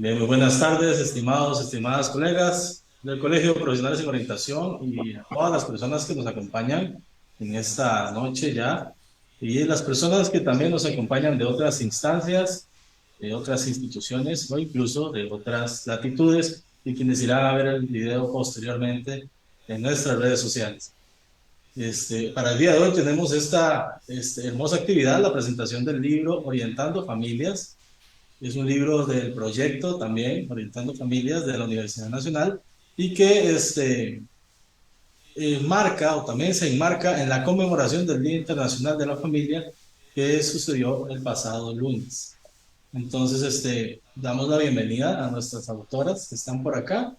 Bien, muy buenas tardes, estimados, estimadas colegas del Colegio de Profesionales en Orientación y a todas las personas que nos acompañan en esta noche ya, y las personas que también nos acompañan de otras instancias, de otras instituciones o incluso de otras latitudes y quienes irán a ver el video posteriormente en nuestras redes sociales. Para el día de hoy tenemos esta hermosa actividad, la presentación del libro Orientando Familias. Es un libro del proyecto también, Orientando Familias, de la Universidad Nacional, y que marca o también se enmarca en la conmemoración del Día Internacional de la Familia que sucedió el pasado lunes. Entonces, damos la bienvenida a nuestras autoras que están por acá,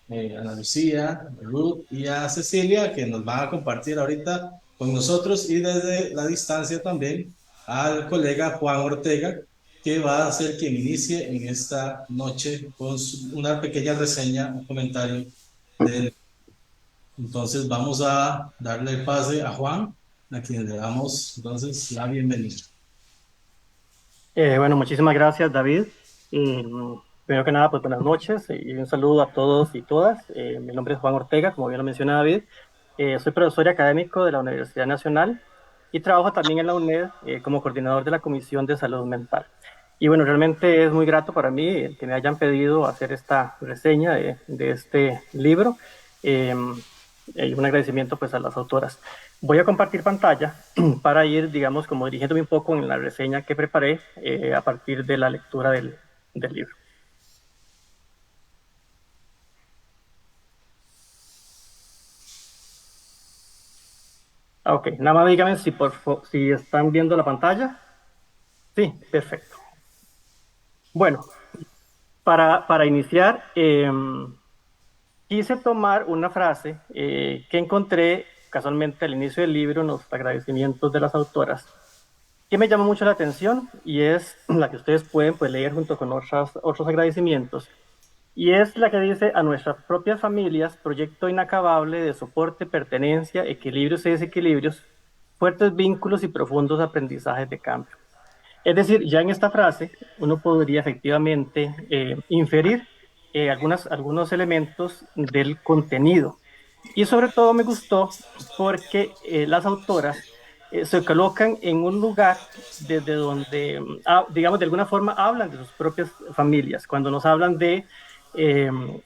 Ana Lucía, Ruth y a Cecilia, que nos van a compartir ahorita con nosotros y desde la distancia también al colega Juan Ortega, que va a ser quien inicie en esta noche con una pequeña reseña, un comentario de... Entonces, vamos a darle el pase a Juan, a quien le damos entonces la bienvenida. Bueno, muchísimas gracias, David. Primero que nada, pues buenas noches y un saludo a todos y todas. Mi nombre es Juan Ortega, como bien lo menciona David. Soy profesor y académico de la Universidad Nacional y trabajo también en la UNED como coordinador de la Comisión de Salud Mental. Y bueno, realmente es muy grato para mí que me hayan pedido hacer esta reseña de este libro. Eh, y un agradecimiento pues a las autoras. Voy a compartir pantalla para ir, digamos, como dirigiéndome un poco en la reseña que preparé a partir de la lectura del libro. Ok, nada más díganme si están viendo la pantalla. Sí, perfecto. Bueno, para iniciar, quise tomar una frase que encontré casualmente al inicio del libro en los agradecimientos de las autoras, que me llamó mucho la atención y es la que ustedes pueden pues, leer junto con otros agradecimientos. Y es la que dice: a nuestras propias familias, proyecto inacabable de soporte, pertenencia, equilibrios y desequilibrios, fuertes vínculos y profundos aprendizajes de cambio. Es decir, ya en esta frase uno podría efectivamente inferir algunos elementos del contenido. Y sobre todo me gustó porque las autoras se colocan en un lugar desde donde, digamos, de alguna forma hablan de sus propias familias, cuando nos hablan de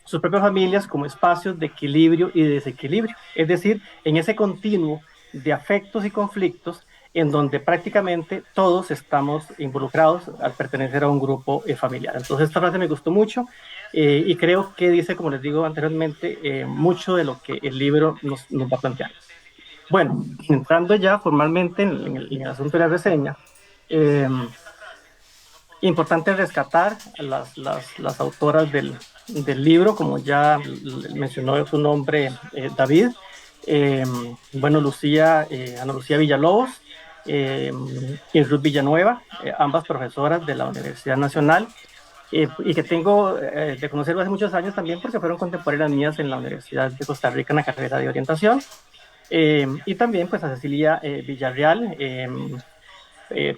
sus propias familias como espacios de equilibrio y de desequilibrio. Es decir, en ese continuo de afectos y conflictos en donde prácticamente todos estamos involucrados al pertenecer a un grupo familiar. Entonces esta frase me gustó mucho y creo que dice, como les digo anteriormente, mucho de lo que el libro nos va a plantear. Bueno, entrando ya formalmente en el asunto de la reseña, eh, importante rescatar a las autoras del libro, como ya mencionó su nombre David, eh, bueno, Ana Lucía Villalobos y Ruth Villanueva, ambas profesoras de la Universidad Nacional, y que tengo de conocerlo hace muchos años también porque fueron contemporáneas mías en la Universidad de Costa Rica en la carrera de orientación. Y también pues a Cecilia Villarreal,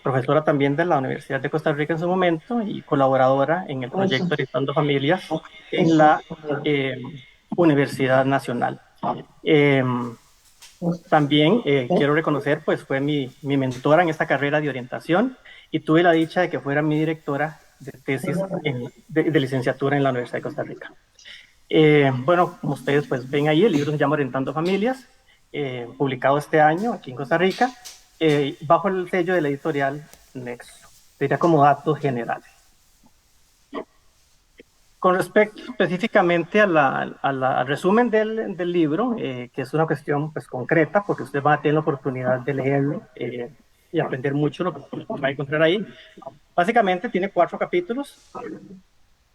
profesora también de la Universidad de Costa Rica en su momento y colaboradora en el proyecto Orientando Familias en la eh, Universidad Nacional. Eh, También quiero reconocer, pues fue mi mentora en esta carrera de orientación y tuve la dicha de que fuera mi directora de tesis de licenciatura en la Universidad de Costa Rica. Bueno, como ustedes pues ven ahí, el libro se llama Orientando Familias, publicado este año aquí en Costa Rica, bajo el sello de la editorial Nexo. Sería como datos generales. Con respecto específicamente al resumen del libro, que es una cuestión pues concreta, porque usted va a tener la oportunidad de leerlo y aprender mucho lo que va a encontrar ahí. Básicamente tiene 4 capítulos: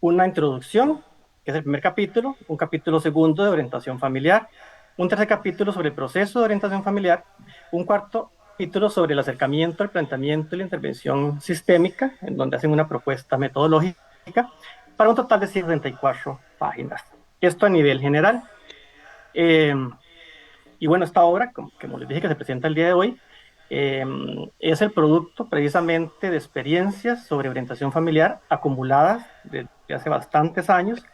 una introducción, que es el primer capítulo; un capítulo segundo de orientación familiar; un tercer capítulo sobre el proceso de orientación familiar; un cuarto capítulo sobre el acercamiento, el planteamiento y la intervención sistémica, en donde hacen una propuesta metodológica, para un total de 134 páginas. Esto a nivel general. Eh, y bueno, esta obra, como les dije, que se presenta el día de hoy, eh, es el producto precisamente de experiencias sobre orientación familiar acumuladas desde desde hace bastantes años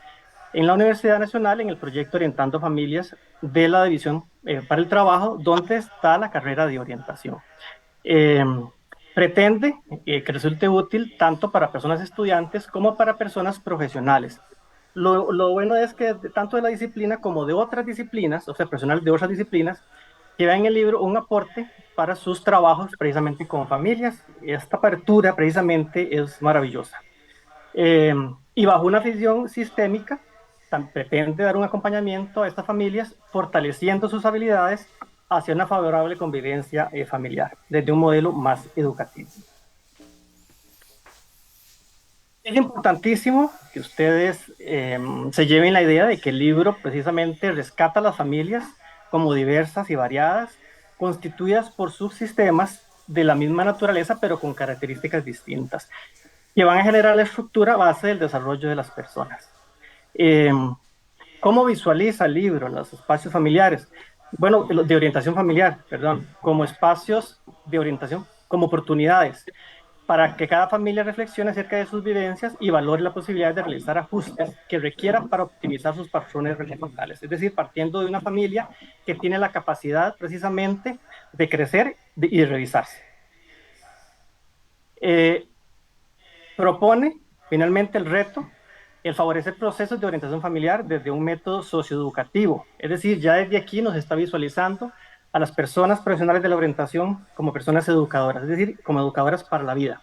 en la Universidad Nacional en el proyecto Orientando Familias de la División para el Trabajo, donde está la carrera de orientación. Eh, Pretende que resulte útil tanto para personas estudiantes como para personas profesionales. Lo bueno es que tanto de la disciplina como de otras disciplinas, o sea, personal de otras disciplinas, lleva en el libro un aporte para sus trabajos precisamente con familias. Esta apertura precisamente es maravillosa. Eh, y bajo una visión sistémica, pretende dar un acompañamiento a estas familias, fortaleciendo sus habilidades hacia una favorable convivencia familiar, desde un modelo más educativo. Es importantísimo que ustedes se lleven la idea de que el libro precisamente rescata a las familias como diversas y variadas, constituidas por subsistemas de la misma naturaleza, pero con características distintas, que van a generar la estructura base del desarrollo de las personas. Eh, ¿Cómo visualiza el libro los espacios familiares? Bueno, de orientación familiar, perdón, como espacios de orientación, como oportunidades para que cada familia reflexione acerca de sus vivencias y valore la posibilidad de realizar ajustes que requieran para optimizar sus patrones relacionales. Es decir, partiendo de una familia que tiene la capacidad precisamente de crecer y de revisarse. Propone finalmente el reto, el favorecer procesos de orientación familiar desde un método socioeducativo. Es decir, ya desde aquí nos está visualizando a las personas profesionales de la orientación como personas educadoras, es decir, como educadoras para la vida.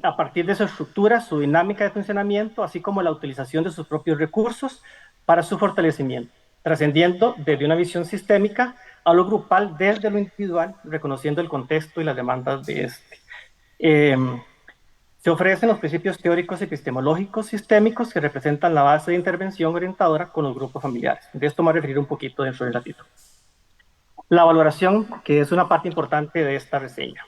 A partir de su estructura, su dinámica de funcionamiento, así como la utilización de sus propios recursos para su fortalecimiento, trascendiendo desde una visión sistémica a lo grupal desde lo individual, reconociendo el contexto y las demandas de este. Se ofrecen los principios teóricos epistemológicos sistémicos que representan la base de intervención orientadora con los grupos familiares. De esto me voy a referir un poquito dentro del ratito. La valoración, que es una parte importante de esta reseña.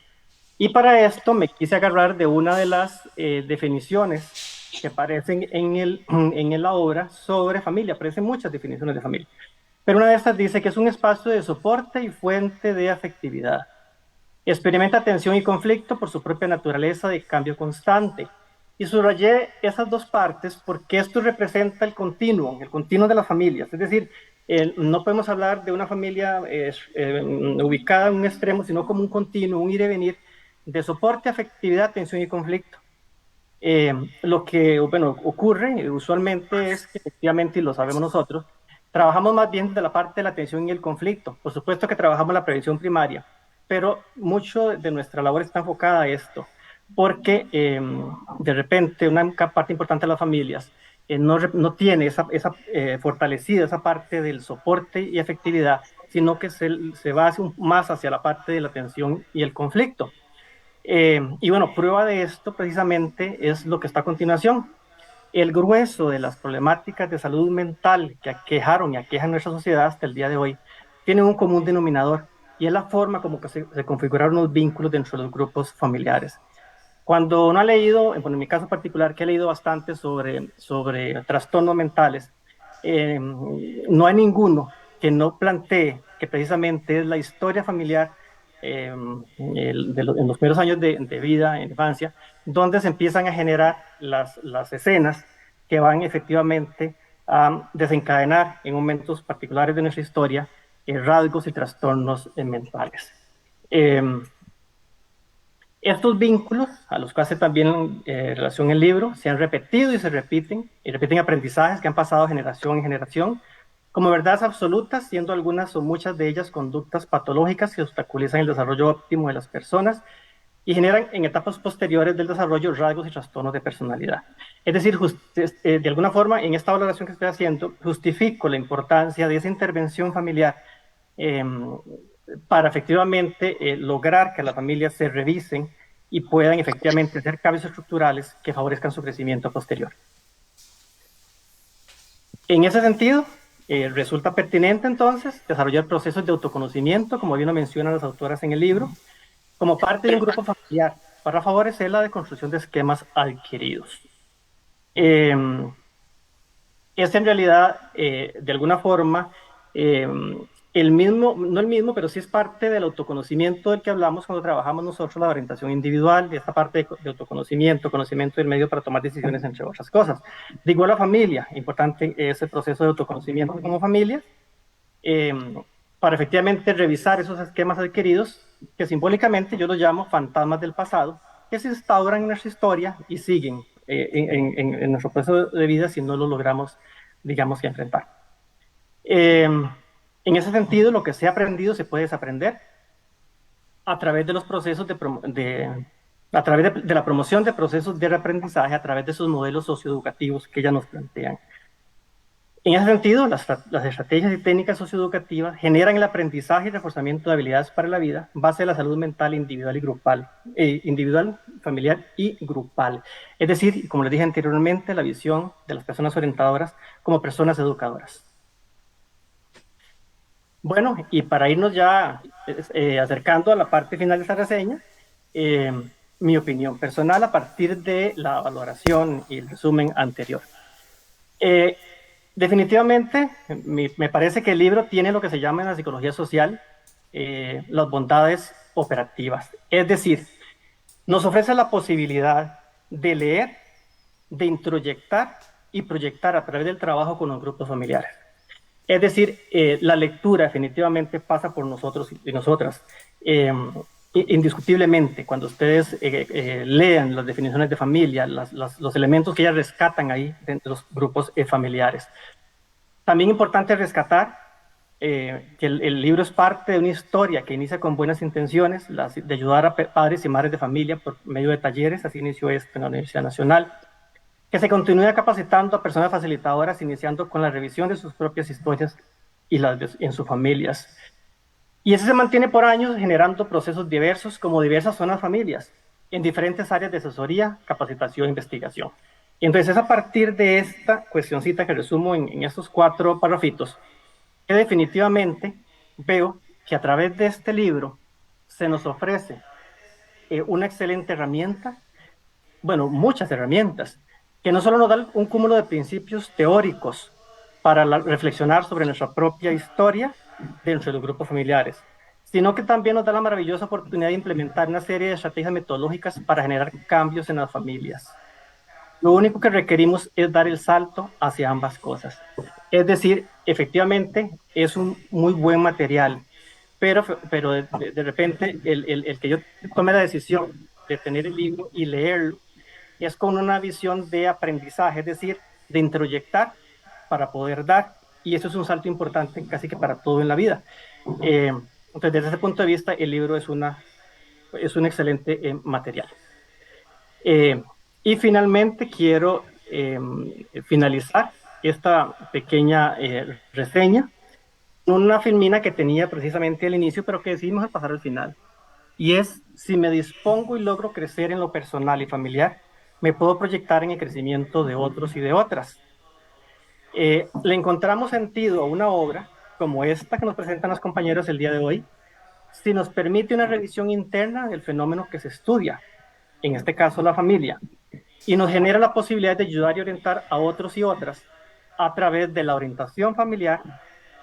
Y para esto me quise agarrar de una de las definiciones que aparecen en la obra sobre familia. Aparecen muchas definiciones de familia. Pero una de estas dice que es un espacio de soporte y fuente de afectividad. Experimenta tensión y conflicto por su propia naturaleza de cambio constante. Y subrayé esas dos partes porque esto representa el continuum de las familias. Es decir, no podemos hablar de una familia ubicada en un extremo, sino como un continuum, un ir y venir de soporte, afectividad, tensión y conflicto. Lo que ocurre usualmente es que efectivamente, y lo sabemos nosotros, trabajamos más bien de la parte de la tensión y el conflicto. Por supuesto que trabajamos la prevención primaria, pero mucho de nuestra labor está enfocada a esto, porque de repente una parte importante de las familias no tiene fortalecida esa parte del soporte y efectividad, sino que se va más hacia la parte de la tensión y el conflicto. Y bueno, prueba de esto precisamente es lo que está a continuación. El grueso de las problemáticas de salud mental que aquejaron y aquejan nuestra sociedad hasta el día de hoy tienen un común denominador y es la forma como que se configuraron los vínculos dentro de los grupos familiares. Cuando uno ha leído, bueno, en mi caso particular, que he leído bastante sobre trastornos mentales, no hay ninguno que no plantee que precisamente es la historia familiar en los primeros años de vida, en infancia, donde se empiezan a generar las escenas que van efectivamente a desencadenar en momentos particulares de nuestra historia rasgos y trastornos mentales. Estos vínculos, a los cuales también relación el libro, se han repetido y repiten aprendizajes que han pasado de generación en generación, como verdades absolutas, siendo algunas o muchas de ellas conductas patológicas que obstaculizan el desarrollo óptimo de las personas y generan en etapas posteriores del desarrollo rasgos y trastornos de personalidad. Es decir, de alguna forma, en esta valoración que estoy haciendo, justifico la importancia de esa intervención familiar para efectivamente lograr que las familias se revisen y puedan efectivamente hacer cambios estructurales que favorezcan su crecimiento posterior. En ese sentido, resulta pertinente entonces desarrollar procesos de autoconocimiento, como bien lo mencionan las autoras en el libro, como parte de un grupo familiar para favorecer la deconstrucción de esquemas adquiridos. Es en realidad, de alguna forma, el mismo, no el mismo, pero sí es parte del autoconocimiento del que hablamos cuando trabajamos nosotros la orientación individual, de esta parte de autoconocimiento, conocimiento del medio para tomar decisiones, entre otras cosas. De igual la familia, importante ese proceso de autoconocimiento como familia, eh, para efectivamente revisar esos esquemas adquiridos, que simbólicamente yo los llamo fantasmas del pasado, que se instauran en nuestra historia y siguen en nuestro proceso de vida si no lo logramos, digamos, que enfrentar. En ese sentido, lo que se ha aprendido se puede desaprender a través de los procesos a través de la promoción de procesos de reaprendizaje, a través de esos modelos socioeducativos que ya nos plantean. En ese sentido, las estrategias y técnicas socioeducativas generan el aprendizaje y reforzamiento de habilidades para la vida, base de la salud mental individual y grupal, individual, familiar y grupal. Es decir, como les dije anteriormente, la visión de las personas orientadoras como personas educadoras. Bueno, y para irnos ya acercando a la parte final de esta reseña, eh, mi opinión personal a partir de la valoración y el resumen anterior. Eh, Definitivamente, me parece que el libro tiene lo que se llama en la psicología social las bondades operativas. Es decir, nos ofrece la posibilidad de leer, de introyectar y proyectar a través del trabajo con los grupos familiares. Es decir, la lectura definitivamente pasa por nosotros y nosotras. Indiscutiblemente, cuando ustedes lean las definiciones de familia, los elementos que ellas rescatan ahí de los grupos familiares. También importante rescatar que el libro es parte de una historia que inicia con buenas intenciones, de ayudar a padres y madres de familia por medio de talleres, así inició esto en la Universidad Nacional, que se continúe capacitando a personas facilitadoras, iniciando con la revisión de sus propias historias y las en sus familias. Y eso se mantiene por años generando procesos diversos, como diversas zonas familias, en diferentes áreas de asesoría, capacitación e investigación. Y entonces es a partir de esta cuestioncita que resumo en estos 4 parrafitos, que definitivamente veo que a través de este libro se nos ofrece una excelente herramienta, bueno, muchas herramientas, que no solo nos dan un cúmulo de principios teóricos para reflexionar sobre nuestra propia historia dentro de los grupos familiares, sino que también nos da la maravillosa oportunidad de implementar una serie de estrategias metodológicas para generar cambios en las familias. Lo único que requerimos es dar el salto hacia ambas cosas. Es decir, efectivamente es un muy buen material, pero de repente el que yo tome la decisión de tener el libro y leerlo es con una visión de aprendizaje, es decir, de introyectar para poder dar, y eso es un salto importante casi que para todo en la vida. Entonces, desde ese punto de vista, el libro es un excelente material. Y finalmente quiero finalizar esta pequeña reseña con una filmina que tenía precisamente al inicio, pero que decidimos pasar al final. Y es, si me dispongo y logro crecer en lo personal y familiar, me puedo proyectar en el crecimiento de otros y de otras. Le encontramos sentido a una obra como esta que nos presentan los compañeros el día de hoy, si nos permite una revisión interna del fenómeno que se estudia, en este caso la familia, y nos genera la posibilidad de ayudar y orientar a otros y otras a través de la orientación familiar,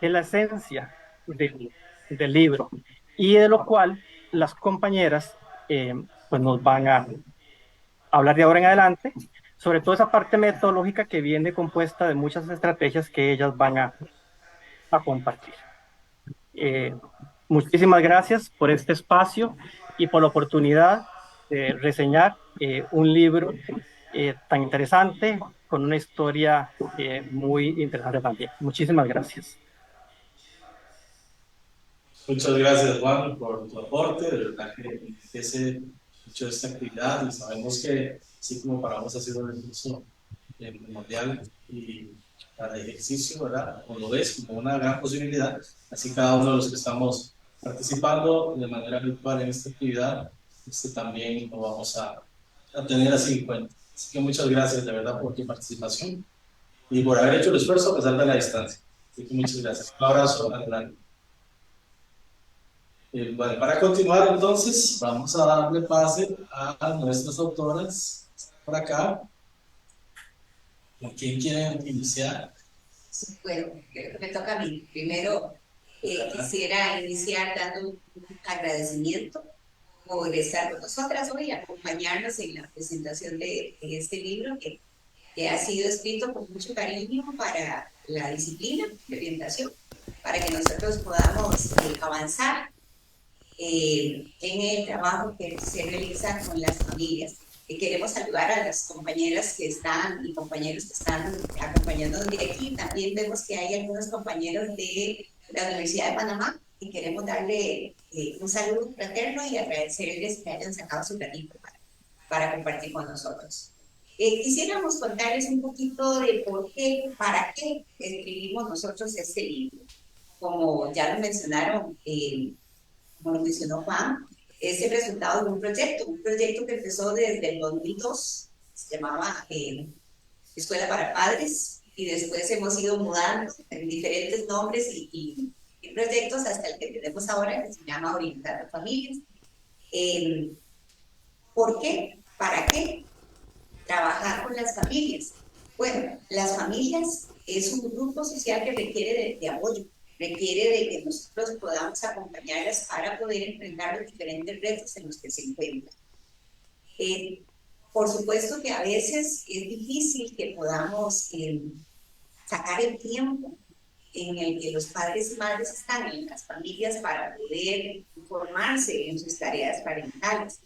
que es la esencia del libro, y de lo cual las compañeras pues nos van a hablar de ahora en adelante, sobre todo esa parte metodológica que viene compuesta de muchas estrategias que ellas van a compartir. Eh, Muchísimas gracias por este espacio y por la oportunidad de reseñar un libro tan interesante con una historia muy interesante también. Muchísimas gracias. Muchas gracias, Juan, por tu aporte. De verdad que enriquece mucho esta actividad y sabemos que, así como para vos ha sido el recurso primordial y para el ejercicio, ¿verdad? O lo ves como una gran posibilidad, así cada uno de los que estamos participando de manera virtual en esta actividad, también lo vamos a tener así en cuenta. Así que muchas gracias de verdad por tu participación y por haber hecho el esfuerzo a pesar de la distancia. Así que muchas gracias. Un abrazo, adelante. Bueno, para continuar entonces, vamos a darle pase a nuestras autoras por acá. ¿Con quién quieren iniciar? Bueno, me toca a mí. Primero, Quisiera iniciar dando un agradecimiento por estar con nosotras hoy, acompañarnos en la presentación de este libro que ha sido escrito con mucho cariño para la disciplina de orientación, para que nosotros podamos avanzar en el trabajo que se realiza con las familias. Queremos saludar a las compañeras que están y compañeros que están acompañándonos de aquí. También vemos que hay algunos compañeros de la Universidad de Panamá y queremos darle un saludo fraterno y agradecerles que hayan sacado su ratito para compartir con nosotros. Quisiéramos contarles un poquito de por qué, para qué escribimos nosotros este libro. Como ya lo mencionaron, como lo mencionó Juan, es el resultado de un proyecto que empezó desde el 2002, se llamaba Escuela para Padres, y después hemos ido mudando en diferentes nombres y proyectos hasta el que tenemos ahora, que se llama Orientar a Familias. ¿Por qué? ¿Para qué trabajar con las familias? Bueno, las familias es un grupo social que requiere de apoyo, requiere de que nosotros podamos acompañarlas para poder enfrentar los diferentes retos en los que se encuentran. Por supuesto que a veces es difícil que podamos sacar el tiempo en el que los padres y madres están en las familias para poder formarse en sus tareas parentales.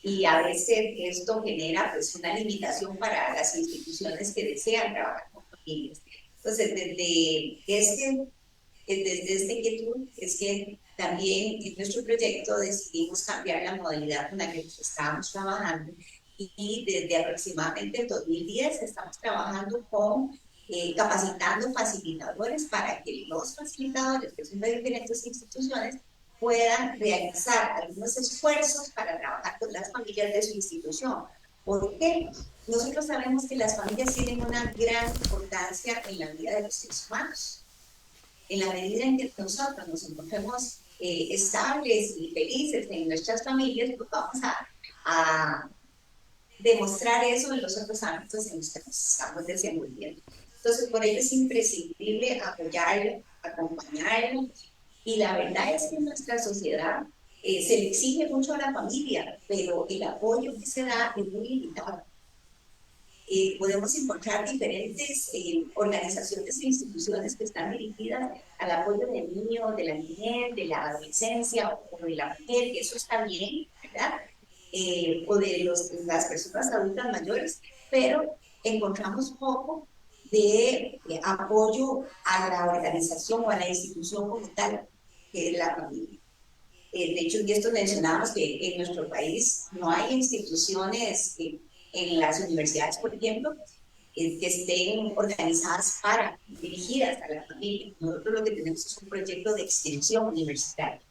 Y a veces esto genera pues una limitación para las instituciones que desean trabajar con familias. Entonces, desde esta inquietud es que también en nuestro proyecto decidimos cambiar la modalidad con la que estábamos trabajando y desde aproximadamente el 2010 estamos trabajando con capacitando facilitadores para que los facilitadores que son de diferentes instituciones puedan realizar algunos esfuerzos para trabajar con las familias de su institución. ¿Por qué? Nosotros sabemos que las familias tienen una gran importancia en la vida de los seres humanos. En la medida en que nosotros nos encontremos estables y felices en nuestras familias, pues vamos a demostrar eso en los otros ámbitos en los que nos estamos desenvolviendo. Entonces, por ello es imprescindible apoyarlo, acompañarlo, y la verdad es que en nuestra sociedad se le exige mucho a la familia, pero el apoyo que se da es muy limitado. Podemos encontrar diferentes organizaciones e instituciones que están dirigidas al apoyo del niño, de la niñez, de la adolescencia o de la mujer, que eso está bien, ¿verdad? O de las personas adultas mayores, pero encontramos poco de apoyo a la organización o a la institución como tal, que es la familia. De hecho, y esto mencionamos que en nuestro país no hay instituciones en las universidades, por ejemplo, que estén organizadas para, dirigidas a la familia. Nosotros lo que tenemos es un proyecto de extensión universitaria.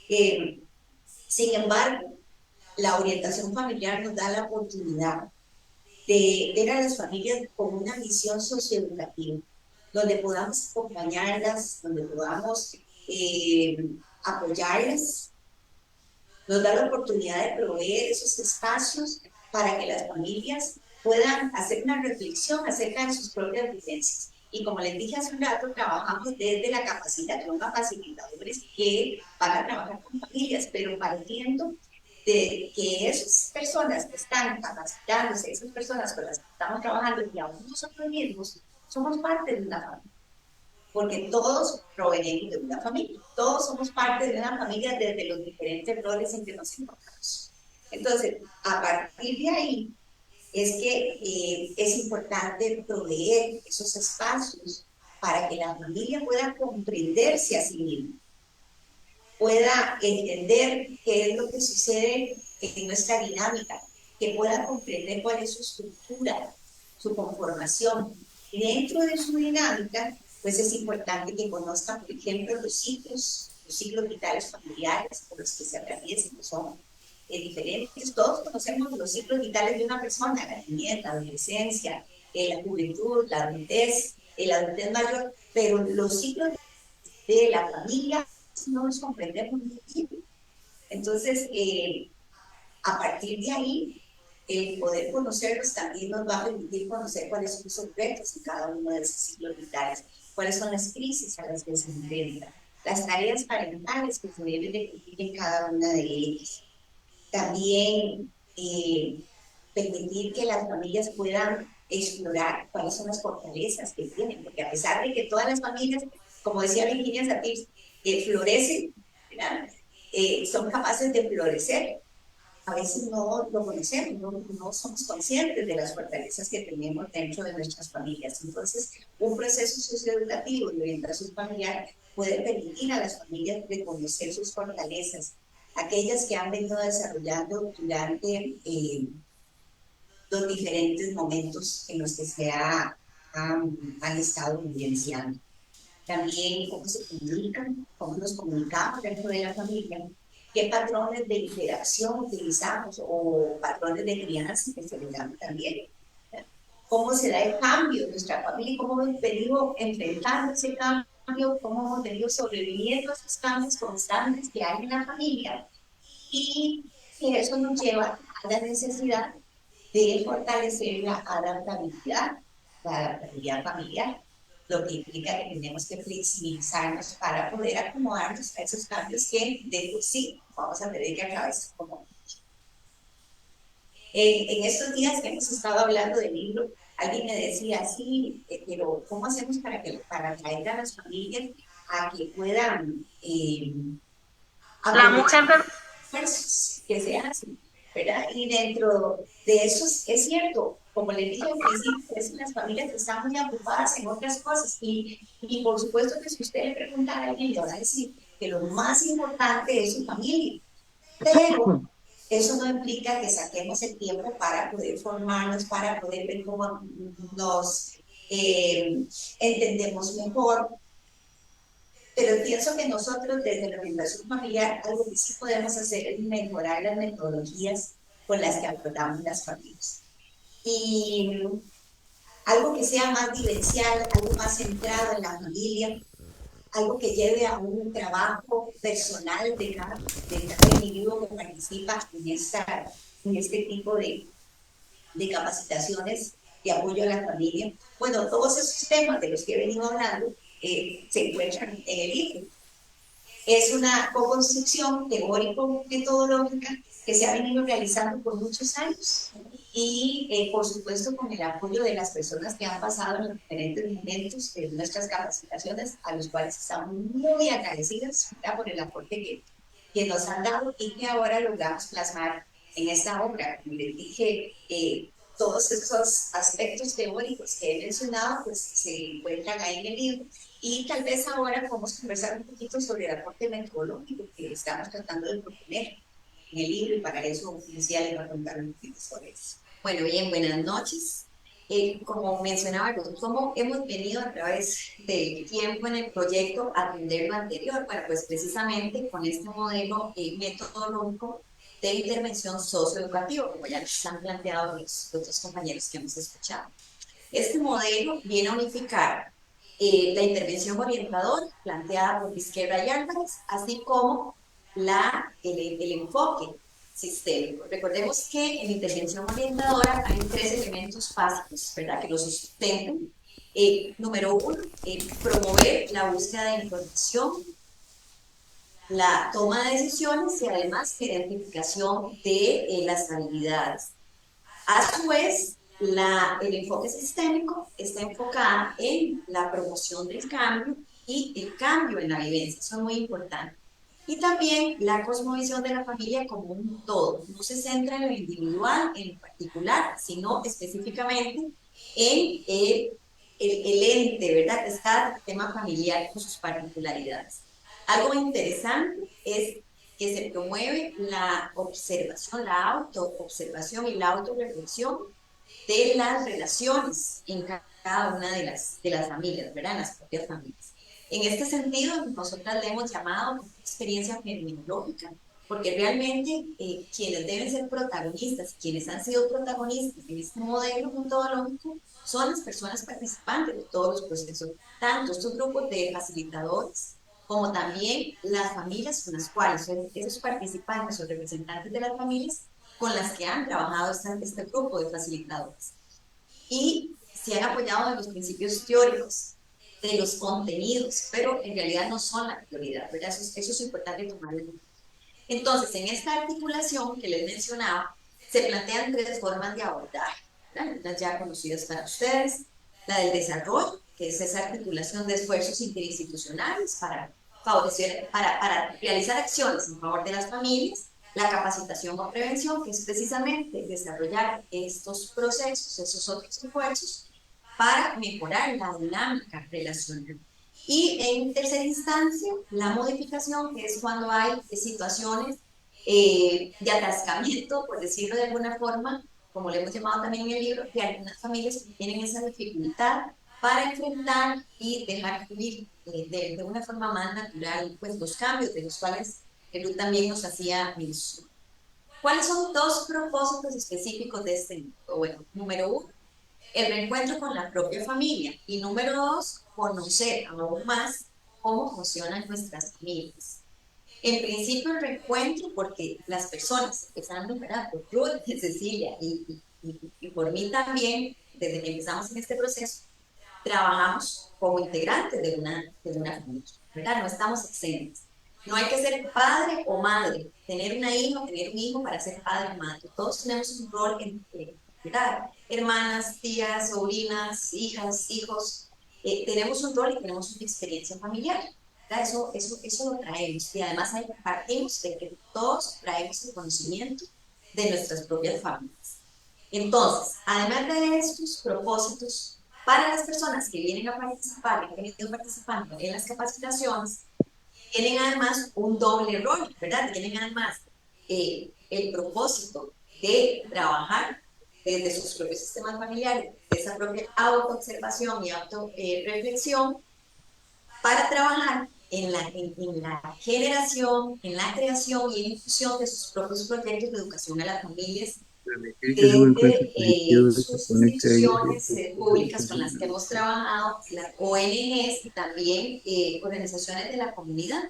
Sin embargo, la orientación familiar nos da la oportunidad de ver a las familias con una visión socioeducativa, donde podamos acompañarlas, donde podamos apoyarlas. Nos da la oportunidad de proveer esos espacios para que las familias puedan hacer una reflexión acerca de sus propias vivencias. Y como les dije hace un rato, trabajamos desde la capacitación a facilitadores que van a trabajar con familias, pero partiendo de que esas personas que están capacitándose, esas personas con las que estamos trabajando y aún nosotros mismos, somos parte de una familia. Porque todos provenimos de una familia, todos somos parte de una familia desde los diferentes roles en que nos encontramos. Entonces, a partir de ahí, es que es importante proveer esos espacios para que la familia pueda comprenderse a sí misma, pueda entender qué es lo que sucede en nuestra dinámica, que pueda comprender cuál es su estructura, su conformación. Y dentro de su dinámica, pues es importante que conozcan, por ejemplo, los ciclos vitales familiares por los que se atraviesan, que son diferentes. Todos conocemos los ciclos vitales de una persona, la niñez, la adolescencia, la juventud, la adultez mayor, pero los ciclos de la familia no los comprendemos muy bien. Entonces, a partir de ahí, el poder conocerlos también nos va a permitir conocer cuáles son los retos en cada uno de esos ciclos vitales, cuáles son las crisis a las que se enfrentan, las tareas parentales que se deben de cumplir en cada una de ellas. También permitir que las familias puedan explorar cuáles son las fortalezas que tienen, porque a pesar de que todas las familias, como decía Virginia Satir, florecen, son capaces de florecer, a veces no lo conocemos, no somos conscientes de las fortalezas que tenemos dentro de nuestras familias. Entonces, un proceso socioeducativo de orientación familiar puede permitir a las familias reconocer sus fortalezas, aquellas que han venido desarrollando durante los diferentes momentos en los que han estado vivenciando. También cómo se comunican, cómo nos comunicamos dentro de la familia, qué patrones de interacción utilizamos o patrones de crianza que se le dan también. Cómo se da el cambio en nuestra familia, cómo hemos venido enfrentando ese cambio, cómo hemos venido sobreviviendo a esos cambios constantes que hay en la familia. Y eso nos lleva a la necesidad de fortalecer la adaptabilidad familiar, lo que implica que tenemos que flexibilizarnos para poder acomodarnos a esos cambios que de por sí vamos a tener que atravesar como. En estos días que hemos estado hablando del libro, alguien me decía, sí, pero ¿cómo hacemos para atraer a las familias a que puedan la mujer esfuerzos que se hacen, ¿verdad? Y dentro de esos, es cierto, como les dije al principio, es que las familias están muy ocupadas en otras cosas y por supuesto que si usted le pregunta a alguien, le va a decir que lo más importante es su familia, pero eso no implica que saquemos el tiempo para poder formarnos, para poder ver cómo nos entendemos mejor. Pero pienso que nosotros desde la orientación familiar algo que sí podemos hacer es mejorar las metodologías con las que abordamos las familias. Y algo que sea más vivencial, algo más centrado en la familia, algo que lleve a un trabajo personal de cada individuo que participa en este tipo de capacitaciones de apoyo a la familia. Bueno, todos esos temas de los que he venido hablando se encuentran en el libro. Es una co-construcción teórico-metodológica que se ha venido realizando por muchos años y por supuesto con el apoyo de las personas que han pasado en los diferentes momentos de nuestras capacitaciones, a los cuales estamos muy agradecidas por el aporte que nos han dado y que ahora logramos plasmar en esta obra. Como les dije, todos esos aspectos teóricos que he mencionado pues se encuentran ahí en el libro y tal vez ahora podemos conversar un poquito sobre el aporte metodológico que estamos tratando de proponer en el libro y para eso Lucía les va a contar un poquito sobre eso. Bueno, bien, buenas noches. Como mencionaba, ¿cómo hemos venido a través del tiempo en el proyecto a atender lo anterior? Bueno, pues precisamente con este modelo metodológico de intervención socioeducativa, como ya les han planteado los otros compañeros que hemos escuchado. Este modelo viene a unificar la intervención orientadora planteada por Vizquerra y Álvarez, así como el enfoque sistémico. Recordemos que en la intervención orientadora hay 3 elementos básicos, ¿verdad?, que lo sustentan. Número 1, promover la búsqueda de información, la toma de decisiones y además la identificación de las habilidades. A su vez, el enfoque sistémico está enfocado en la promoción del cambio y el cambio en la vivencia, eso es muy importante. Y también la cosmovisión de la familia como un todo, no se centra en lo individual, en lo particular, sino específicamente en el ente, ¿verdad?, que está el tema familiar con sus particularidades. Algo interesante es que se promueve la observación, la autoobservación y la autorreflexión de las relaciones en cada una de las familias, ¿verdad?, en las propias familias. En este sentido, nosotras le hemos llamado experiencia fenomenológica, porque realmente quienes deben ser protagonistas, quienes han sido protagonistas en este modelo metodológico, son las personas participantes de todos los procesos, tanto estos grupos de facilitadores, como también las familias con las cuales esos participantes o representantes de las familias con las que han trabajado este grupo de facilitadores. Y se han apoyado en los principios teóricos de los contenidos, pero en realidad no son la prioridad, ¿verdad? Eso es importante tomarlo en cuenta. Entonces, en esta articulación que les mencionaba, se plantean tres formas de abordar, las ya conocidas para ustedes: la del desarrollo, que es esa articulación de esfuerzos interinstitucionales para favorecer, para realizar acciones en favor de las familias; la capacitación o prevención, que es precisamente desarrollar estos procesos, esos otros esfuerzos para mejorar la dinámica relacional. Y en tercera instancia, la modificación, que es cuando hay situaciones de atascamiento, por decirlo de alguna forma, como le hemos llamado también en el libro, que algunas familias tienen esa dificultad para enfrentar y dejar fluir de una forma más natural pues, los cambios de los cuales Ruth también nos hacía mención. ¿Cuáles son dos propósitos específicos de este método? Bueno, número uno, el reencuentro con la propia familia. Y número dos, conocer aún más cómo funcionan nuestras familias. En principio, el reencuentro, porque las personas, empezando por Ruth, Cecilia y por mí también, desde que empezamos en este proceso, trabajamos como integrantes de una familia, ¿verdad? No estamos exentos. No hay que ser padre o madre, tener una hija o tener un hijo para ser padre o madre. Todos tenemos un rol ¿verdad? Hermanas, tías, sobrinas, hijas, hijos. Tenemos un rol y tenemos una experiencia familiar. Eso lo traemos. Y además ahí partimos de que todos traemos el conocimiento de nuestras propias familias. Entonces, además de estos propósitos, para las personas que vienen a participar, que han venido participando en las capacitaciones, tienen además un doble rol, ¿verdad? Tienen además el propósito de trabajar desde sus propios sistemas familiares, de esa propia autoobservación y autorreflexión, para trabajar en la generación, en la creación y en difusión de sus propios proyectos de educación a las familias desde sus instituciones públicas con las que hemos trabajado, las ONGs y también organizaciones de la comunidad.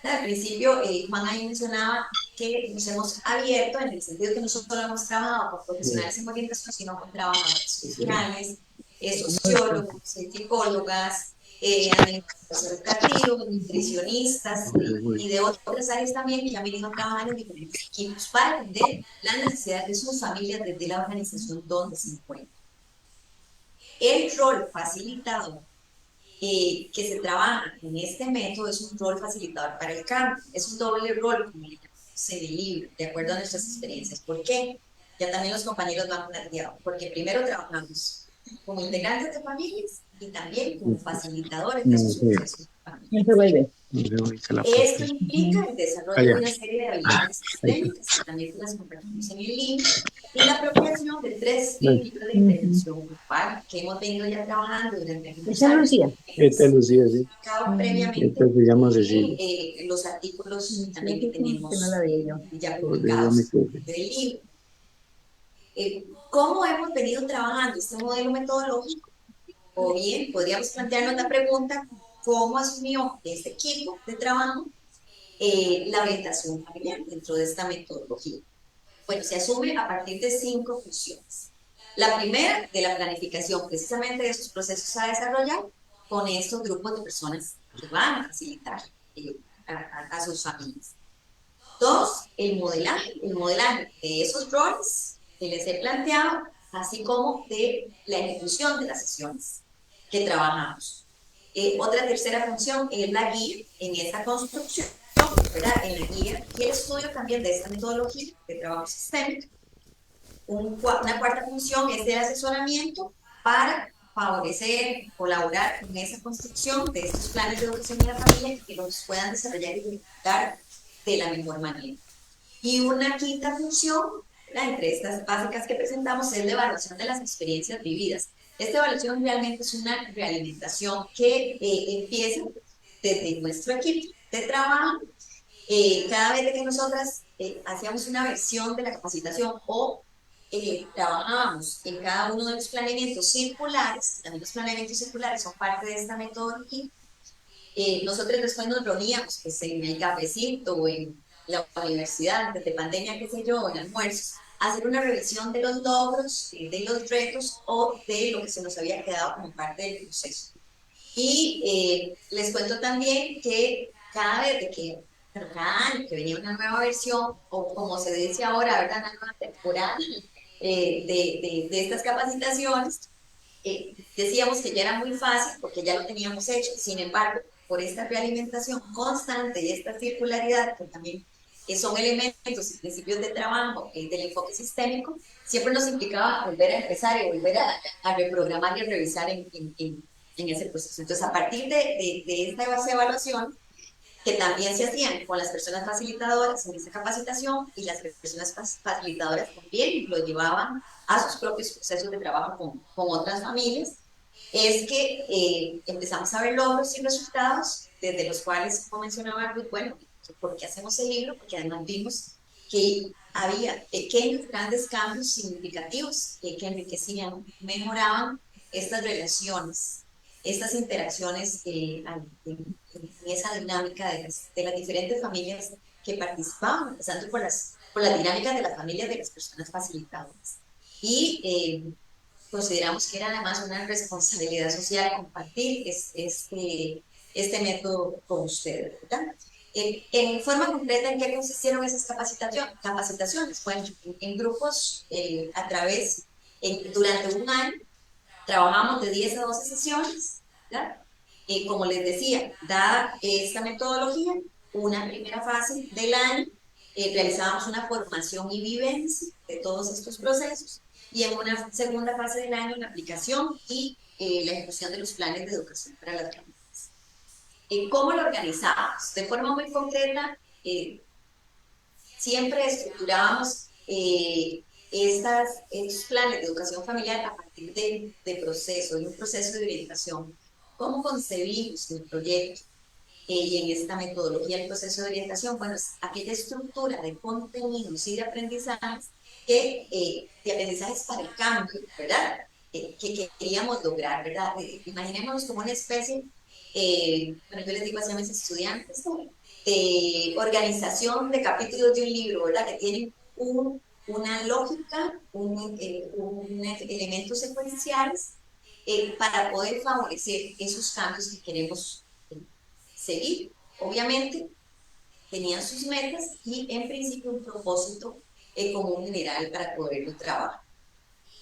Al principio, Juan ahí mencionaba que nos hemos abierto en el sentido que no solo hemos trabajado con profesionales en orientación, sino con trabajadores sociales, sociólogos, psicólogas, administradores educativos, nutricionistas y de otras áreas también que ya han venido trabajando en diferentes equipos para atender las necesidades de sus familias desde la organización donde se encuentran. El rol facilitador que se trabaja en este método es un rol facilitador para el cambio. Es un doble rol, como le llamamos en el libro, de acuerdo a nuestras experiencias. ¿Por qué? Ya también los compañeros lo han planteado. Porque primero trabajamos como integrantes de familias y también como facilitadores de esos procesos. Esto implica el desarrollo de una serie de habilidades sistémicas que también las compartimos en el libro, y la apropiación de tres tipos de intervención grupal que hemos venido ya trabajando durante algunos años. Esta es Lucía, sí. Previamente se llama Cecilia. Los artículos también que tenemos ya publicados del libro. ¿Cómo hemos venido trabajando este modelo metodológico? O bien, podríamos plantearnos la pregunta: ¿cómo asumió este equipo de trabajo la orientación familiar dentro de esta metodología? Bueno, se asume a partir de 5 funciones. La primera, de la planificación precisamente de esos procesos a desarrollar con estos grupos de personas que van a facilitar a sus familias. 2, el modelaje de esos roles que les he planteado, así como de la ejecución de las sesiones que trabajamos. Otra tercera función es la guía en esta construcción, ¿verdad? En la guía y el estudio también de esta metodología de trabajo sistémico. Una cuarta función es el asesoramiento para favorecer, colaborar en esa construcción de estos planes de educación de la familia que los puedan desarrollar y ejecutar de la mejor manera. Y una quinta función, entre estas básicas que presentamos, es la evaluación de las experiencias vividas. Esta evaluación realmente es una realimentación que empieza desde nuestro equipo de trabajo. Cada vez que nosotras hacíamos una versión de la capacitación o trabajábamos en cada uno de los planeamientos circulares, también los planeamientos circulares son parte de esta metodología. Nosotros después nos reuníamos pues, en el cafecito o en la universidad, antes de pandemia, qué sé yo, en almuerzos, hacer una revisión de los logros, de los retos o de lo que se nos había quedado como parte del proceso. Y les cuento también que cada vez de que, bueno, cada año que venía una nueva versión, o como se dice ahora, ¿verdad? Una nueva temporada de estas capacitaciones, decíamos que ya era muy fácil porque ya lo teníamos hecho. Sin embargo, por esta realimentación constante y esta circularidad, que también son elementos y principios de trabajo del enfoque sistémico, siempre nos implicaba volver a empezar y volver a reprogramar y a revisar en ese proceso. Entonces, a partir de estas evaluaciones, que también se hacían con las personas facilitadoras en esa capacitación, y las personas facilitadoras también lo llevaban a sus propios procesos de trabajo con otras familias, es que empezamos a ver logros y resultados, desde los cuales, como mencionaba Ruth, bueno, ¿por qué hacemos el libro? Porque además vimos que había pequeños, grandes cambios significativos que enriquecían, mejoraban estas relaciones, estas interacciones en esa dinámica de las diferentes familias que participaban, empezando por las dinámicas de las familias de las personas facilitadoras. Y consideramos que era además una responsabilidad social compartir este método con ustedes, ¿verdad? En forma concreta, ¿en qué consistieron esas capacitaciones? Bueno, en grupos a través, durante un año, trabajamos de 10 a 12 sesiones, ¿verdad? Como les decía, dada esta metodología, una primera fase del año, realizábamos una formación y vivencia de todos estos procesos, y en una segunda fase del año, la aplicación y la ejecución de los planes de educación para las familias. ¿Cómo lo organizamos? De forma muy concreta, siempre estructurábamos estos planes de educación familiar a partir de un proceso de orientación. ¿Cómo concebimos el proyecto? Y en esta metodología del proceso de orientación, bueno, es aquella estructura de contenidos y de aprendizajes de aprendizajes para el cambio, ¿verdad? Que queríamos lograr, ¿verdad? Imaginémonos como una especie, bueno, yo les digo así a mis estudiantes, de organización de capítulos de un libro, ¿verdad? Que tienen una lógica, elementos secuenciales para poder favorecer esos cambios que queremos seguir. Obviamente, tenían sus metas y en principio un propósito común general para poderlo trabajar.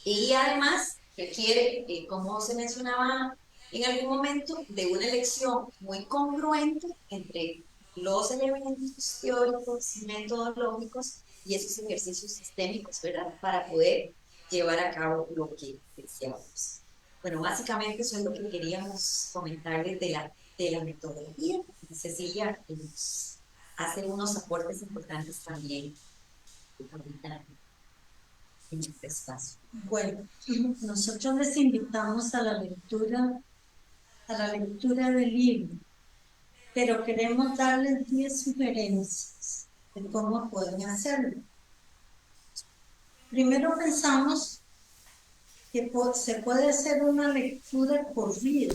Y además requiere, como se mencionaba en algún momento, de una elección muy congruente entre los elementos teóricos, metodológicos y esos ejercicios sistémicos, ¿verdad? Para poder llevar a cabo lo que deseamos. Bueno, básicamente eso es lo que queríamos comentarles de la metodología. Cecilia nos hace unos aportes importantes también ahorita en este espacio. Bueno, nosotros les invitamos a la lectura del libro, pero queremos darles 10 sugerencias de cómo pueden hacerlo. Primero pensamos que se puede hacer una lectura corrida,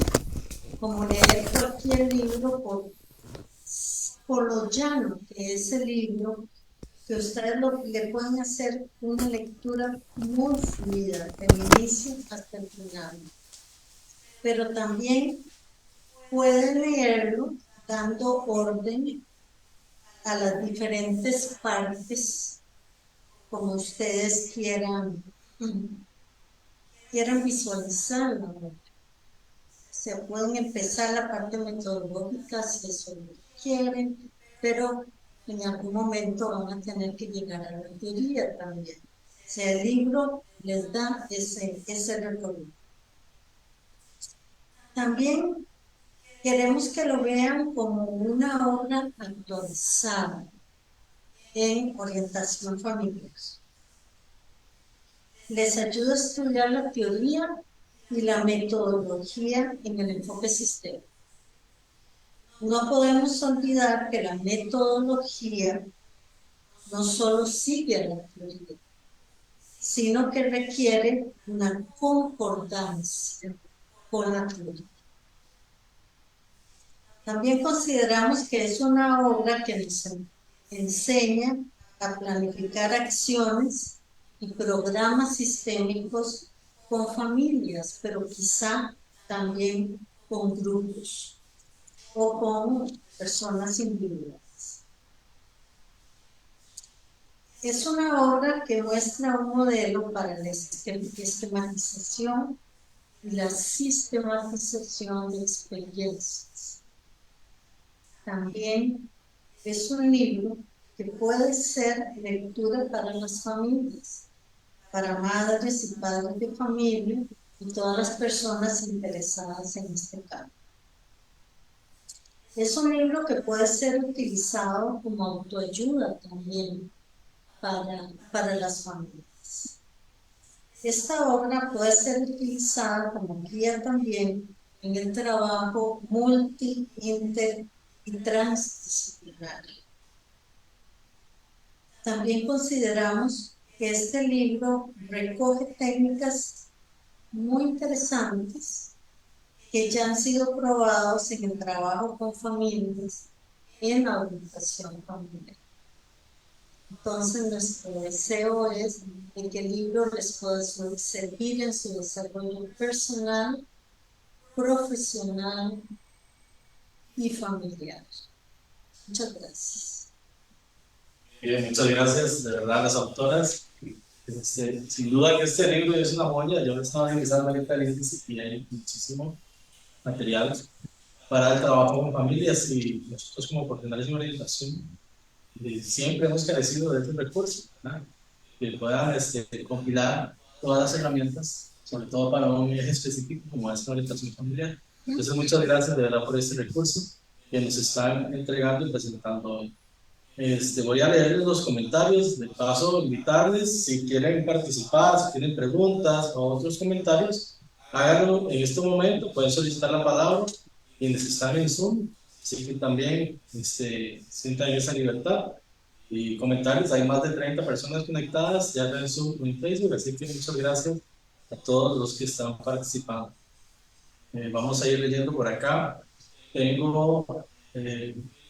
como leer cualquier libro por lo llano que es el libro, que ustedes le pueden hacer una lectura muy fluida, del inicio hasta el final. Pero también pueden leerlo dando orden a las diferentes partes, como ustedes quieran visualizarlo. Se pueden empezar la parte metodológica si eso lo quieren, pero en algún momento van a tener que llegar a la teoría también. O sea, el libro les da ese recorrido. También queremos que lo vean como una obra actualizada en orientación familiar. Les ayuda a estudiar la teoría y la metodología en el enfoque sistémico. No podemos olvidar que la metodología no solo sigue a la teoría, sino que requiere una concordancia con la teoría. También consideramos que es una obra que nos enseña a planificar acciones y programas sistémicos con familias, pero quizá también con grupos o con personas individuales. Es una obra que muestra un modelo para la esquematización y la sistematización de experiencias. También es un libro que puede ser lectura para las familias, para madres y padres de familia y todas las personas interesadas en este campo. Es un libro que puede ser utilizado como autoayuda también para las familias. Esta obra puede ser utilizada como guía también en el trabajo multi, inter y transdisciplinario. También consideramos que este libro recoge técnicas muy interesantes que ya han sido probados en el trabajo con familias en la orientación familiar. Entonces, nuestro deseo es que el libro les pueda servir en su desarrollo personal, profesional y familiar. Muchas gracias. Bien, muchas gracias de verdad a las autoras. Sin duda que este libro es una joya. Yo lo estaba revisando ahorita el índice y hay muchísimo material para el trabajo con familias, y nosotros como profesionales de orientación siempre hemos carecido de este recurso, ¿verdad? Que puedan compilar todas las herramientas, sobre todo para un eje específico como es la orientación familiar. Entonces, muchas gracias de verdad por este recurso que nos están entregando y presentando hoy. Voy a leerles los comentarios, de paso invitarles, si quieren participar, si tienen preguntas o otros comentarios, háganlo en este momento, pueden solicitar la palabra quienes están en Zoom, así que también sientan esa libertad. Y comentarios, hay más de 30 personas conectadas ya en Zoom o en Facebook, así que muchas gracias a todos los que están participando. Vamos a ir leyendo por acá. Tengo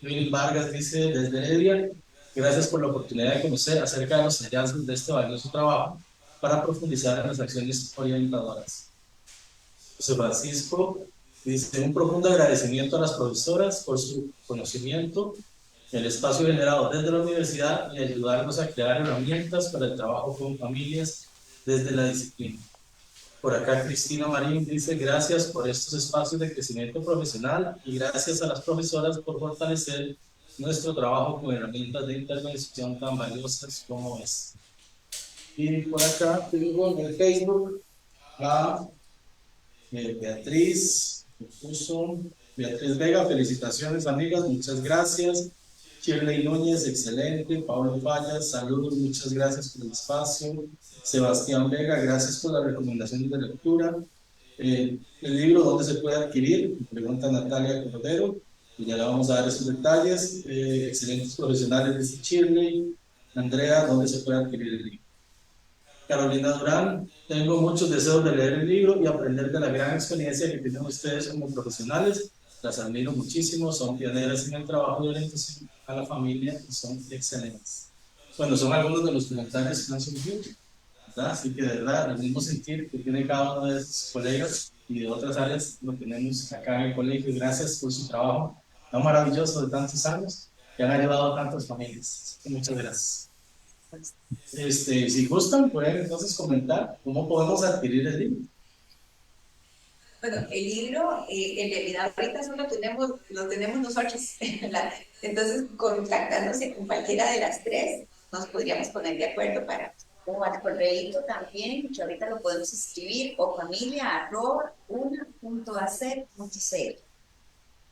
Luis Vargas, dice desde Heredia: gracias por la oportunidad de conocer acerca de los hallazgos de este valioso trabajo para profundizar en las acciones orientadoras. José Francisco dice: un profundo agradecimiento a las profesoras por su conocimiento, el espacio generado desde la universidad y ayudarnos a crear herramientas para el trabajo con familias desde la disciplina. Por acá Cristina Marín dice: gracias por estos espacios de crecimiento profesional y gracias a las profesoras por fortalecer nuestro trabajo con herramientas de intervención tan valiosas como es. Y por acá tengo en el Facebook a Beatriz, Beatriz Vega: felicitaciones amigas, muchas gracias. Shirley Núñez: excelente. Pablo Fallas: saludos, muchas gracias por el espacio. Sebastián Vega: gracias por las recomendaciones de lectura. El libro, ¿dónde se puede adquirir? Pregunta Natalia Cordero, y ya le vamos a dar esos detalles. Excelentes profesionales, dice Shirley. Andrea: ¿dónde se puede adquirir el libro? Carolina Durán: tengo muchos deseos de leer el libro y aprender de la gran experiencia que tienen ustedes como profesionales. Las admiro muchísimo, son pioneras en el trabajo de orientación a la familia y son excelentes. Bueno, son algunos de los comentarios que han surgido, ¿verdad? Así que de verdad, el mismo sentir que tiene cada uno de sus colegas y de otras áreas lo tenemos acá en el colegio. Gracias por su trabajo tan maravilloso de tantos años que han ayudado a tantas familias. Así que muchas gracias. Si gustan, pueden entonces comentar cómo podemos adquirir el libro. Bueno, el libro, en realidad ahorita solo lo tenemos nosotros. Entonces, contactándose con cualquiera de las tres, nos podríamos poner de acuerdo para, o al correo también, que ahorita lo podemos escribir, o familia@una.ac.cl.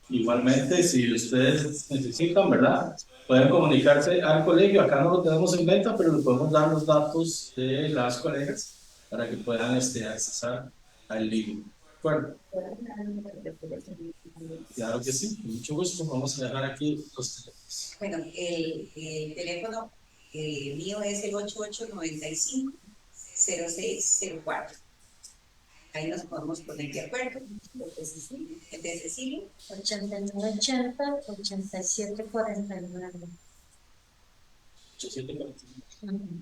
Igualmente, si ustedes necesitan, ¿verdad? Pueden comunicarse al colegio. Acá no lo tenemos en venta, pero les podemos dar los datos de las colegas para que puedan accesar al libro. Bueno, claro que sí, con mucho gusto. Vamos a dejar aquí los teléfonos. Bueno, el teléfono mío es el 8895-0604. Ahí nos podemos poner de acuerdo. El de Cecilia. 8980-8749. 8749.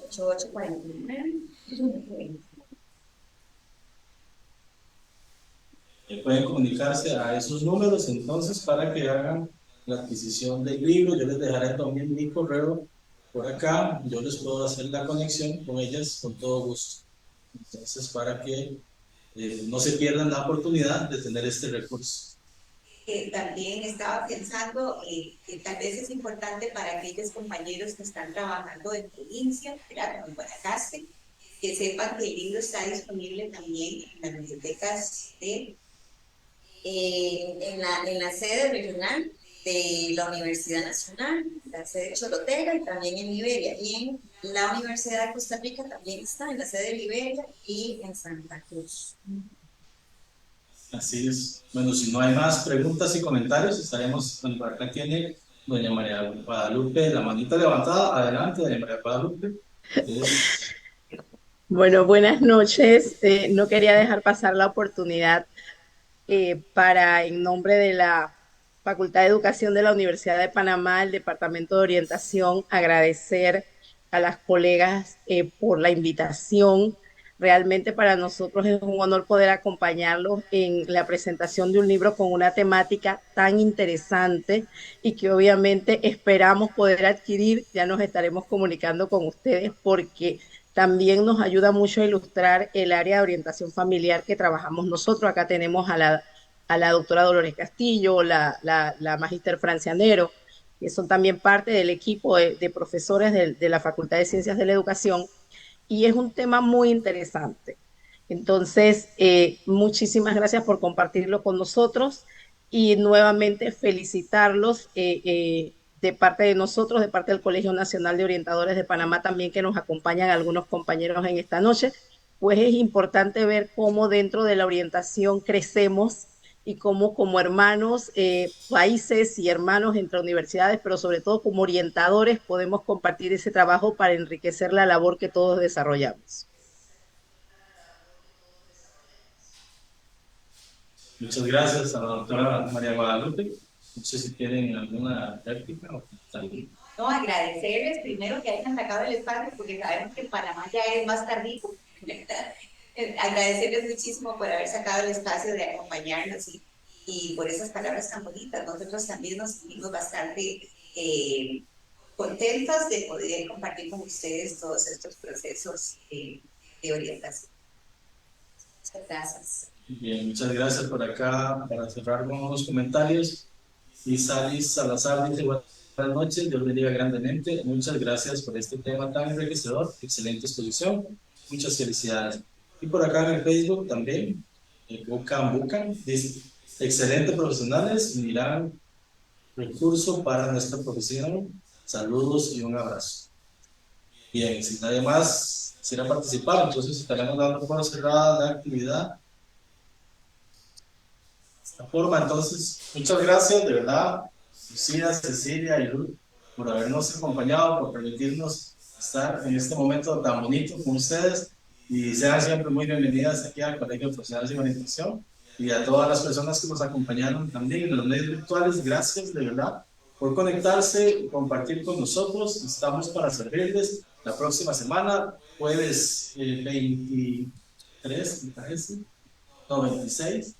8849. Pueden comunicarse a esos números entonces para que hagan la adquisición del libro. Yo les dejaré también mi correo por acá. Yo les puedo hacer la conexión con ellas con todo gusto. Entonces, para que no se pierdan la oportunidad de tener este recurso. También estaba pensando que tal vez es importante para aquellos compañeros que están trabajando en provincia, ¿verdad? Como en Guanacaste, que sepan que el libro está disponible también en las bibliotecas en la sede regional de la Universidad Nacional, la sede Chorotega y también en Liberia. Y en la Universidad de Costa Rica también está en la sede de Liberia y en Santa Cruz. Así es. Bueno, si no hay más preguntas y comentarios, estaremos, bueno, por acá tiene doña María Guadalupe, la manita levantada. Adelante, doña María Guadalupe. Bueno, buenas noches. No quería dejar pasar la oportunidad para, en nombre de la Facultad de Educación de la Universidad de Panamá, el Departamento de Orientación, agradecer a las colegas por la invitación. Realmente para nosotros es un honor poder acompañarlos en la presentación de un libro con una temática tan interesante y que obviamente esperamos poder adquirir. Ya nos estaremos comunicando con ustedes porque también nos ayuda mucho a ilustrar el área de orientación familiar que trabajamos nosotros. Acá tenemos a la doctora Dolores Castillo, la magíster Francianero, que son también parte del equipo de profesores de la Facultad de Ciencias de la Educación, y es un tema muy interesante. Entonces, muchísimas gracias por compartirlo con nosotros y nuevamente felicitarlos de parte de nosotros, de parte del Colegio Nacional de Orientadores de Panamá también, que nos acompañan algunos compañeros en esta noche. Pues es importante ver cómo dentro de la orientación crecemos y cómo como hermanos, países y hermanos entre universidades, pero sobre todo como orientadores, podemos compartir ese trabajo para enriquecer la labor que todos desarrollamos. Muchas gracias a la doctora María Guadalupe. No sé si tienen alguna réplica o tal. No, agradecerles primero que hayan sacado el espacio, porque sabemos que en Panamá ya es más tardío, ¿verdad? Agradecerles muchísimo por haber sacado el espacio de acompañarnos y por esas palabras tan bonitas. Nosotros también nos sentimos bastante contentos de poder compartir con ustedes todos estos procesos de orientación. Muchas gracias. Bien, muchas gracias por acá. Para cerrar con unos comentarios, y Salis Salazar dice: buenas noches, Dios bendiga grandemente. Muchas gracias por este tema tan enriquecedor, excelente exposición, muchas felicidades. Y por acá en el Facebook también, Bucan dice: excelente profesionales, un gran recurso para nuestra profesión. Saludos y un abrazo. Bien, si nadie más quisiera participar, entonces estaremos dando por cerrada la actividad. De esta forma, entonces, muchas gracias, de verdad, Lucía, Cecilia y Luz, por habernos acompañado, por permitirnos estar en este momento tan bonito con ustedes, y sean siempre muy bienvenidas aquí al Colegio de Profesionales de Orientación, y a todas las personas que nos acompañaron también en los medios virtuales. Gracias, de verdad, por conectarse y compartir con nosotros. Estamos para servirles la próxima semana, jueves 23, me parece, no, 26.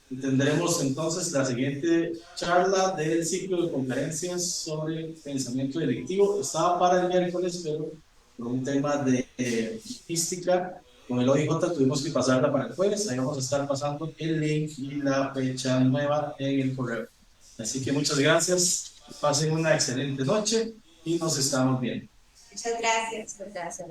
Y tendremos entonces la siguiente charla del ciclo de conferencias sobre pensamiento directivo. Estaba para el miércoles, pero por un tema de logística con el OIJ tuvimos que pasarla para el jueves. Ahí vamos a estar pasando el link y la fecha nueva en el correo. Así que muchas gracias, pasen una excelente noche y nos estamos viendo. Muchas gracias. Gracias.